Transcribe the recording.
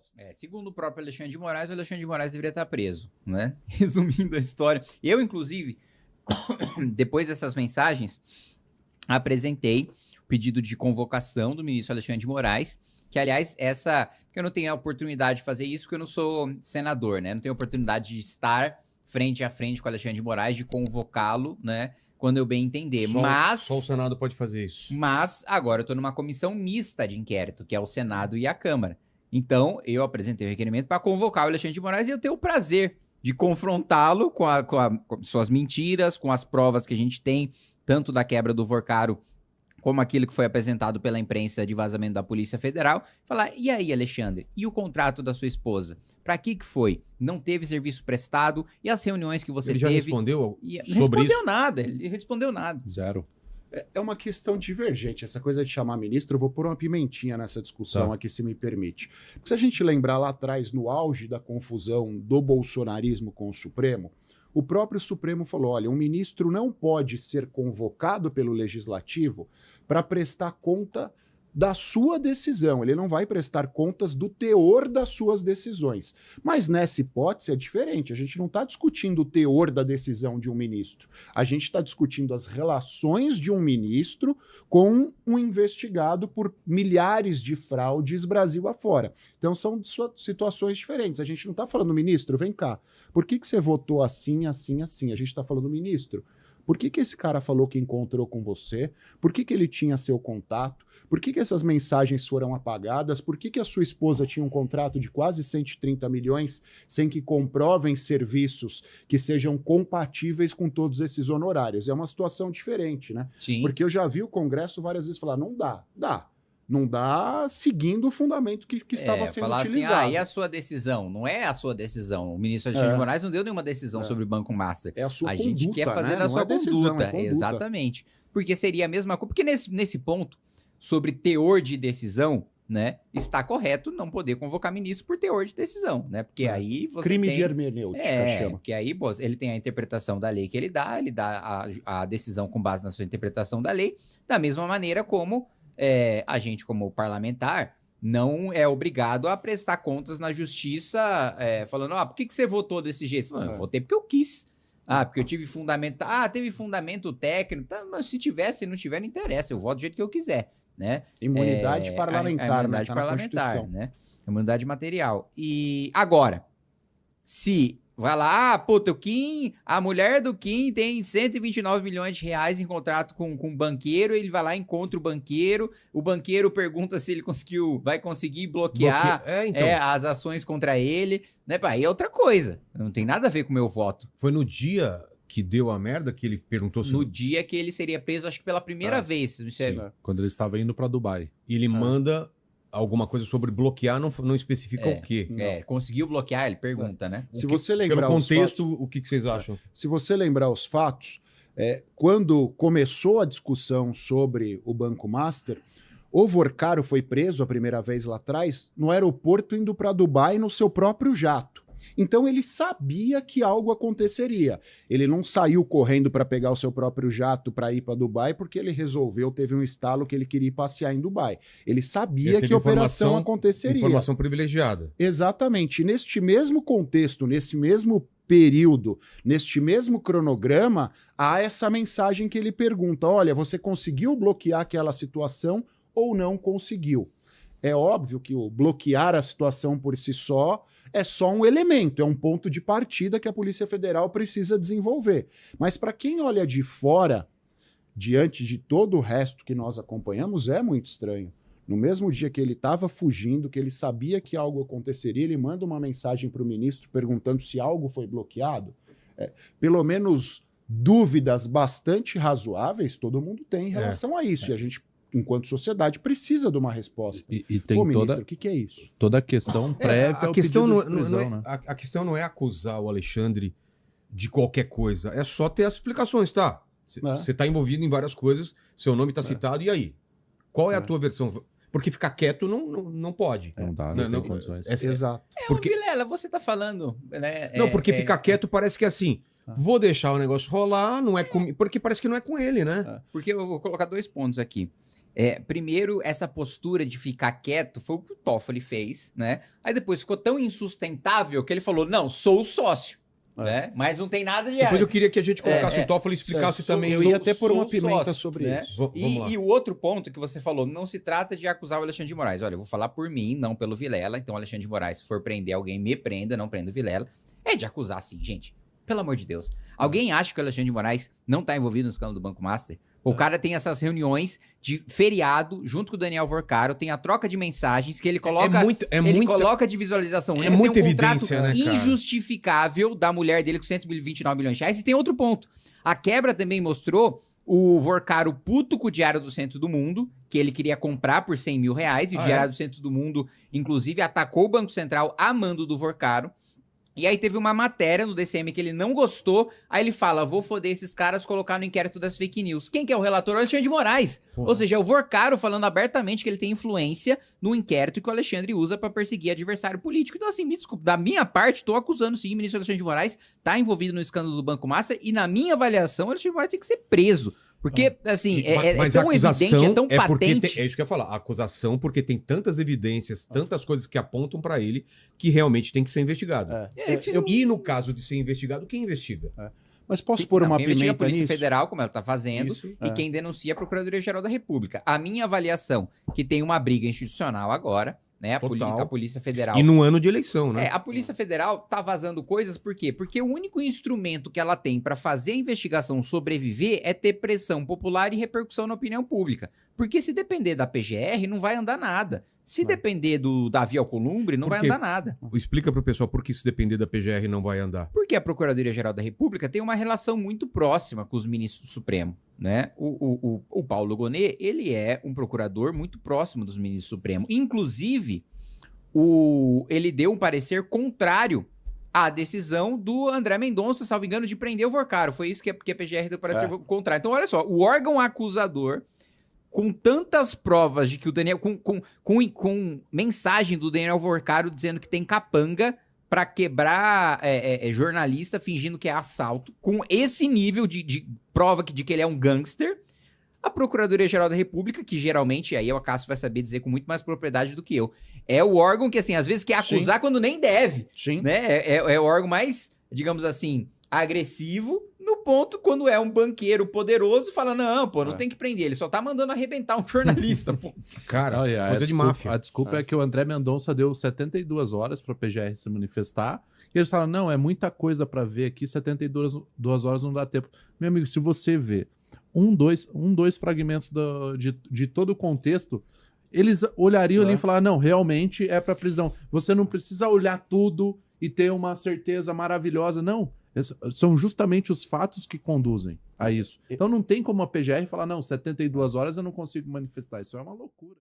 resposta. Segundo o próprio Alexandre de Moraes, o Alexandre de Moraes deveria estar preso, né? Resumindo a história. Eu, inclusive, depois dessas mensagens, apresentei o pedido de convocação do ministro Alexandre de Moraes, que, aliás, porque eu não tenho a oportunidade de fazer isso, porque eu não sou senador, né? Não tenho a oportunidade de estar frente a frente com o Alexandre de Moraes, de convocá-lo, né? Quando eu bem entender. Só o Senado pode fazer isso. Mas agora eu estou numa comissão mista de inquérito, que é o Senado e a Câmara. Então, eu apresentei o requerimento para convocar o Alexandre de Moraes e eu tenho o prazer de confrontá-lo com suas mentiras, com as provas que a gente tem, tanto da quebra do Vorcaro, como aquilo que foi apresentado pela imprensa de vazamento da Polícia Federal. Falar, e aí, Alexandre, e o contrato da sua esposa? Pra que foi? Não teve serviço prestado? E as reuniões que você Ele teve? já respondeu sobre isso? Ele respondeu nada. Zero. É uma questão divergente. Essa coisa de chamar ministro, eu vou pôr uma pimentinha nessa discussão aqui, se me permite. Porque se a gente lembrar lá atrás, no auge da confusão do bolsonarismo com o Supremo, o próprio Supremo falou, olha, um ministro não pode ser convocado pelo Legislativo para prestar conta da sua decisão. Ele não vai prestar contas do teor das suas decisões. Mas nessa hipótese é diferente. A gente não está discutindo o teor da decisão de um ministro. A gente está discutindo as relações de um ministro com um investigado por milhares de fraudes Brasil afora. Então são situações diferentes. A gente não está falando, ministro, vem cá. Por que você votou assim, assim, assim? A gente está falando, ministro, por que esse cara falou que encontrou com você? Por que ele tinha seu contato? Por que essas mensagens foram apagadas? Por que a sua esposa tinha um contrato de quase 130 milhões sem que comprovem serviços que sejam compatíveis com todos esses honorários? É uma situação diferente, né? Sim. Porque eu já vi o Congresso várias vezes falar, não dá. Não dá seguindo o fundamento que estava sendo falar utilizado. Assim, e a sua decisão? Não é a sua decisão. O ministro Alexandre de Moraes não deu nenhuma decisão sobre o Banco Master. É a sua conduta, gente quer fazer né? a sua conduta. conduta. Exatamente. Porque seria a mesma coisa. Porque nesse ponto, sobre teor de decisão, né, está correto não poder convocar ministro por teor de decisão, né? Porque aí você Crime tem... de hermenêutica, chama. Porque aí ele tem a interpretação da lei que ele dá a decisão com base na sua interpretação da lei, da mesma maneira como a gente, como parlamentar, não é obrigado a prestar contas na justiça, falando, por que você votou desse jeito? Falando, eu votei porque eu quis. Porque eu tive fundamento... teve fundamento técnico. Mas se tiver, se não tiver, não interessa. Eu voto do jeito que eu quiser, né? Imunidade parlamentar, imunidade tá parlamentar, né? Imunidade material. E agora, se... vai lá, o Kim, a mulher do Kim tem 129 milhões de reais em contrato com um banqueiro, ele vai lá, encontra o banqueiro pergunta se ele vai conseguir bloquear as ações contra ele, né? Aí é outra coisa, não tem nada a ver com o meu voto. Foi no dia que deu a merda que ele perguntou se... No dia que ele seria preso, acho que pela primeira vez. Quando ele estava indo para Dubai. E ele manda... alguma coisa sobre bloquear, não especifica o quê. Conseguiu bloquear, ele pergunta, né? Se você lembrar pelo contexto, o que vocês acham? Se você lembrar os fatos, quando começou a discussão sobre o Banco Master, o Vorcaro foi preso a primeira vez lá atrás no aeroporto indo para Dubai no seu próprio jato. Então ele sabia que algo aconteceria. Ele não saiu correndo para pegar o seu próprio jato para ir para Dubai porque ele teve um estalo que ele queria ir passear em Dubai. Ele sabia que a operação aconteceria. Informação privilegiada. Exatamente. E neste mesmo contexto, nesse mesmo período, neste mesmo cronograma, há essa mensagem que ele pergunta, olha, você conseguiu bloquear aquela situação ou não conseguiu? É óbvio que o bloquear a situação por si só é só um elemento, é um ponto de partida que a Polícia Federal precisa desenvolver. Mas para quem olha de fora, diante de todo o resto que nós acompanhamos, é muito estranho. No mesmo dia que ele estava fugindo, que ele sabia que algo aconteceria, ele manda uma mensagem para o ministro perguntando se algo foi bloqueado. Pelo menos dúvidas bastante razoáveis todo mundo tem em relação a isso. E a gente, enquanto sociedade, precisa de uma resposta. E tem ministro, o que é isso? Toda a questão prévia ao questão pedido de prisão, né? A questão não é acusar o Alexandre de qualquer coisa, é só ter as explicações, tá? Você está envolvido em várias coisas, seu nome está citado, e aí? Qual é a tua versão? Porque ficar quieto não pode. Não dá, não tem condições. Exato. Vilela, você tá falando, né? Não, porque ficar quieto parece que é assim, vou deixar o negócio rolar, não é comigo, porque parece que não é com ele, né? Porque eu vou colocar 2 pontos aqui. Primeiro, essa postura de ficar quieto foi o que o Toffoli fez, né? Aí depois ficou tão insustentável que ele falou, não, sou o sócio. Né? Mas não tem nada de errado. Depois eu queria que a gente colocasse o Toffoli e explicasse também. Eu ia até por uma pimenta sócio, sobre né? isso. Vamos lá. E o outro ponto que você falou, não se trata de acusar o Alexandre de Moraes. Olha, eu vou falar por mim, não pelo Vilela. Então, o Alexandre de Moraes, se for prender alguém, me prenda, não prenda o Vilela. É de acusar, sim, gente. Pelo amor de Deus. Alguém acha que o Alexandre de Moraes não tá envolvido no escândalo do Banco Master? O cara tem essas reuniões de feriado junto com o Daniel Vorcaro, tem a troca de mensagens que ele coloca, coloca de visualização única, muita tem um contrato evidência, né, cara? injustificável da mulher dele com 129 milhões de reais. E tem outro ponto. A quebra também mostrou o Vorcaro puto com o Diário do Centro do Mundo, que ele queria comprar por 100 mil reais, e o Diário do Centro do Mundo, inclusive, atacou o Banco Central a mando do Vorcaro. E aí teve uma matéria no DCM que ele não gostou, aí ele fala, vou foder esses caras, colocar no inquérito das fake news. Quem que é o relator? O Alexandre de Moraes. Pô. Ou seja, é o Vorcaro falando abertamente que ele tem influência no inquérito que o Alexandre usa pra perseguir adversário político. Então assim, me desculpa, da minha parte, tô acusando sim o ministro Alexandre de Moraes, tá envolvido no escândalo do Banco Master, e na minha avaliação, o Alexandre de Moraes tem que ser preso. Porque, assim, é tão evidente, é tão patente. É isso que eu ia falar. A acusação, porque tem tantas evidências, tantas coisas que apontam pra ele, que realmente tem que ser investigado. E no caso de ser investigado, quem investiga? Mas posso pôr uma quem investiga pimenta a Polícia nisso? Federal, como ela tá fazendo, e quem denuncia a Procuradoria-Geral da República. A minha avaliação, que tem uma briga institucional agora, né? A Polícia Federal. E num ano de eleição, né? A Polícia Federal tá vazando coisas, por quê? Porque o único instrumento que ela tem pra fazer a investigação sobreviver é ter pressão popular e repercussão na opinião pública. Porque se depender da PGR, não vai andar nada. Se depender do Davi Alcolumbre, não vai andar nada. Explica pro pessoal por que se depender da PGR não vai andar. Porque a Procuradoria-Geral da República tem uma relação muito próxima com os ministros do Supremo, né? O Paulo Gonet, ele é um procurador muito próximo dos ministros do Supremo. Inclusive, ele deu um parecer contrário à decisão do André Mendonça, salvo engano, de prender o Vorcaro. Foi isso que a PGR deu parecer contrário. Então, olha só, o órgão acusador, com tantas provas de que o Daniel... Com mensagem do Daniel Vorcaro dizendo que tem capanga pra quebrar jornalista fingindo que é assalto, com esse nível de prova de que ele é um gangster, a Procuradoria-Geral da República, que geralmente, aí o Acácio vai saber dizer com muito mais propriedade do que eu, é o órgão que, assim, às vezes quer acusar quando nem deve. Sim. Né? É o órgão mais, digamos assim, agressivo, no ponto quando é um banqueiro poderoso, fala, não, pô, não tem que prender, ele só tá mandando arrebentar um jornalista, pô. Cara, coisa de máfia. A desculpa é que o André Mendonça deu 72 horas pra PGR se manifestar, e eles falam, não, é muita coisa pra ver aqui, 72 horas não dá tempo. Meu amigo, se você vê dois fragmentos de todo o contexto, eles olhariam ali e falar, não, realmente é pra prisão. Você não precisa olhar tudo e ter uma certeza maravilhosa, não. São justamente os fatos que conduzem a isso. Então não tem como a PGR falar, não, 72 horas eu não consigo manifestar. Isso é uma loucura.